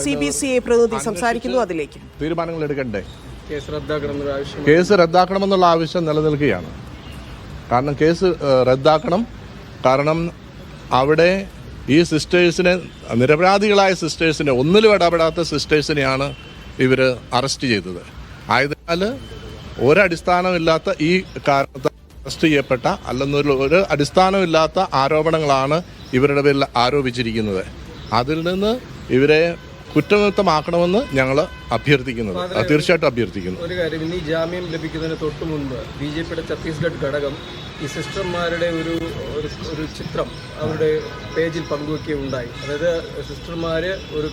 CBCA പ്രതിനിധി സംസാരിക്കുന്നു അതിലേക്ക് തീരുമാനങ്ങൾ എടുക്കണ്ടേ? കേസ് റദ്ദാക്കണമെന്നുള്ള ആവശ്യം നിലനിൽക്കുകയാണ്. കാരണം കേസ് റദ്ദാക്കണം. കാരണം അവിടെ ഈ സിസ്റ്റേഴ്സിനെ, നിരപരാധികളായ സിസ്റ്റേഴ്സിനെ, ഒന്നിലും ഇടപെടാത്ത സിസ്റ്റേഴ്സിനെയാണ് ഇവർ അറസ്റ്റ് ചെയ്തത്. ആയതിനാൽ ഒരടിസ്ഥാനമില്ലാത്ത ഈ കാരണത്താൽ അറസ്റ്റ് ചെയ്യപ്പെട്ട ഒരു അടിസ്ഥാനമില്ലാത്ത ആരോപണങ്ങളാണ് ഇവരുടെ പേരിൽ ആരോപിച്ചിരിക്കുന്നത്. അതിൽ നിന്ന് ഇവരെ കുറ്റമുക്തമാക്കണമെന്ന് ഞങ്ങൾ അഭ്യർത്ഥിക്കുന്നത്, തീർച്ചയായിട്ടും അഭ്യർത്ഥിക്കുന്നു. ഒരു കാര്യം, ഇനി ജാമ്യം ലഭിക്കുന്നതിന് തൊട്ട് മുൻപ് BJPയുടെ ഛത്തീസ്ഗഡ് ഘടകം ഈ സിസ്റ്റർമാരുടെ ഒരു ചിത്രം അവരുടെ പേജിൽ പങ്കുവയ്ക്കുകയുണ്ടായി. അതായത് സിസ്റ്റർമാർ ഒരു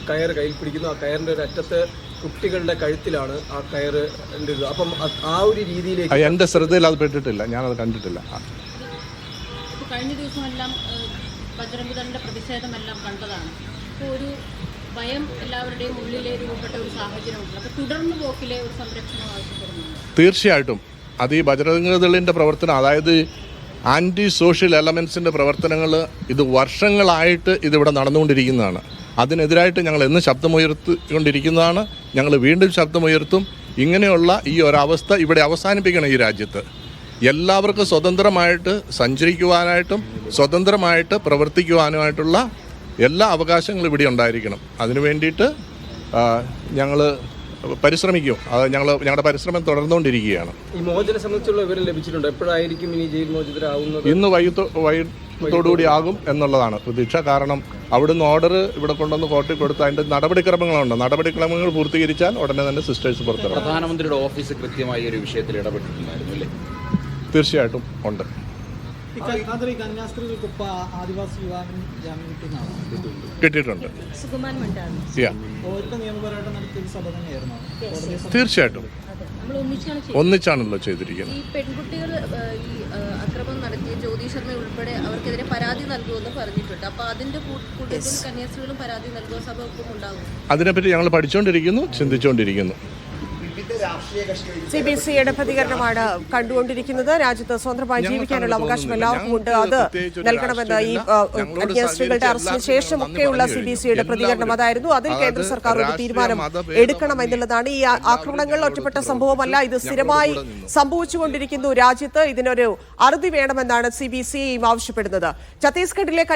കയർ കയ്യിൽ പിടിക്കുന്നു, ആ കയറിൻ്റെ ഒരു അറ്റത്ത് കുട്ടികളുടെ കഴുത്തിലാണ് ആ കയറ്. അപ്പം ആ ഒരു രീതിയിലേക്ക് എൻ്റെ ശ്രദ്ധയിൽ അത് പെട്ടിട്ടില്ല, ഞാനത് കണ്ടിട്ടില്ല. കഴിഞ്ഞ ദിവസമെല്ലാം ബജ്രംഗ്ദളിന്റെ പ്രതിഷേധമെല്ലാം കണ്ടതാണ്. അപ്പോൾ ഒരു ഭയം എല്ലാവരുടെയും ഉള്ളിലെ രൂപപ്പെട്ട ഒരു സാഹചര്യമുണ്ട്. അപ്പോൾ തുടർന്ന് പോക്കിലെ ഒരു സംരക്ഷണം ആവശ്യപ്പെടുന്നുണ്ട്. തീർച്ചയായിട്ടും അത് ഈ ബജ്രംഗ്ദളിന്റെ പ്രവർത്തനം, അതായത് ആന്റി സോഷ്യൽ എലമെന്റ്സിന്റെ പ്രവർത്തനങ്ങൾ ഇത് വർഷങ്ങളായിട്ട് ഇതിവിടെ നടന്നുകൊണ്ടിരിക്കുന്നതാണ്. അതിനെതിരായിട്ട് ഞങ്ങൾ എന്ന് ശബ്ദമുയർത്തിക്കൊണ്ടിരിക്കുന്നതാണ്. ഞങ്ങൾ വീണ്ടും ശബ്ദമുയർത്തും. ഇങ്ങനെയുള്ള ഈ ഒരവസ്ഥ ഇവിടെ അവസാനിപ്പിക്കണം. ഈ രാജ്യത്ത് എല്ലാവർക്കും സ്വതന്ത്രമായിട്ട് സഞ്ചരിക്കുവാനായിട്ടും സ്വതന്ത്രമായിട്ട് പ്രവർത്തിക്കുവാനുമായിട്ടുള്ള എല്ലാ അവകാശങ്ങളും ഇവിടെ ഉണ്ടായിരിക്കണം. അതിനു വേണ്ടിയിട്ട് ഞങ്ങൾ പരിശ്രമിക്കും. അത് ഞങ്ങളുടെ പരിശ്രമം തുടർന്നുകൊണ്ടിരിക്കുകയാണ്. ഈ മോചനം സംബന്ധിച്ചുള്ള വിവരം ലഭിച്ചിട്ടുണ്ട്. എപ്പോഴായിരിക്കും ഇനി ജയിൽ മോചിതരാകുന്നത്? ഇന്ന് വൈകിട്ടോടുകൂടി ആകും എന്നുള്ളതാണ് പ്രതീക്ഷ. കാരണം അവിടുന്ന് ഓർഡർ ഇവിടെ കൊണ്ടുവന്ന് കോർട്ടിൽ കൊടുത്ത് അതിൻ്റെ നടപടിക്രമങ്ങളുണ്ട്. നടപടിക്രമങ്ങൾ പൂർത്തീകരിച്ചാൽ ഉടനെ തന്നെ സിസ്റ്റേഴ്സ് പുറത്തിറങ്ങും. പ്രധാനമന്ത്രിയുടെ ഓഫീസ് കൃത്യമായി ഒരു വിഷയത്തിൽ ഇടപെട്ടിട്ടുണ്ടായിരുന്നു അല്ലേ? തീർച്ചയായിട്ടും ഉണ്ട്. കിട്ടിയിട്ടുണ്ട്. തീർച്ചയായിട്ടും ഒന്നിച്ചാണല്ലോ ചെയ്തിരിക്കുന്നത്. ഈ പെൺകുട്ടികൾ ഈ അക്രമം നടത്തിയ ജ്യോതി ശർമ്മ ഉൾപ്പെടെ അവർക്കെതിരെ പരാതി നൽകുമെന്ന് പറഞ്ഞിട്ടുണ്ട്. അപ്പോൾ അതിന്റെ കൂട്ടത്തിൽ കന്യാസ്ത്രീകളും പരാതി നൽകുക സഭ ഒപ്പം ഉണ്ടാകും. അതിനെപ്പറ്റി ഞങ്ങൾ പഠിച്ചുകൊണ്ടിരിക്കുന്നു, ചിന്തിച്ചുകൊണ്ടിരിക്കുന്നു. CBCയുടെ പ്രതികരണമാണ് കണ്ടുകൊണ്ടിരിക്കുന്നത്. രാജ്യത്ത് സ്വതന്ത്രമായി ജീവിക്കാനുള്ള അവകാശം എല്ലാവർക്കും ഉണ്ട്, അത് നൽകണമെന്ന് ഈ കന്യാസ്ത്രീകളുടെ അറസ്റ്റിന് ശേഷമൊക്കെയുള്ള CBCയുടെ പ്രതികരണം അതായിരുന്നു. അതിൽ കേന്ദ്ര സർക്കാർ ഒരു തീരുമാനം എടുക്കണം എന്നുള്ളതാണ്. ഈ ആക്രമണങ്ങൾ ഒറ്റപ്പെട്ട സംഭവമല്ല, ഇത് സ്ഥിരമായി സംഭവിച്ചുകൊണ്ടിരിക്കുന്നു രാജ്യത്ത്. ഇതിനൊരു അറുതി വേണമെന്നാണ് CBCയും ആവശ്യപ്പെടുന്നത്. ഛത്തീസ്ഗഡിലെ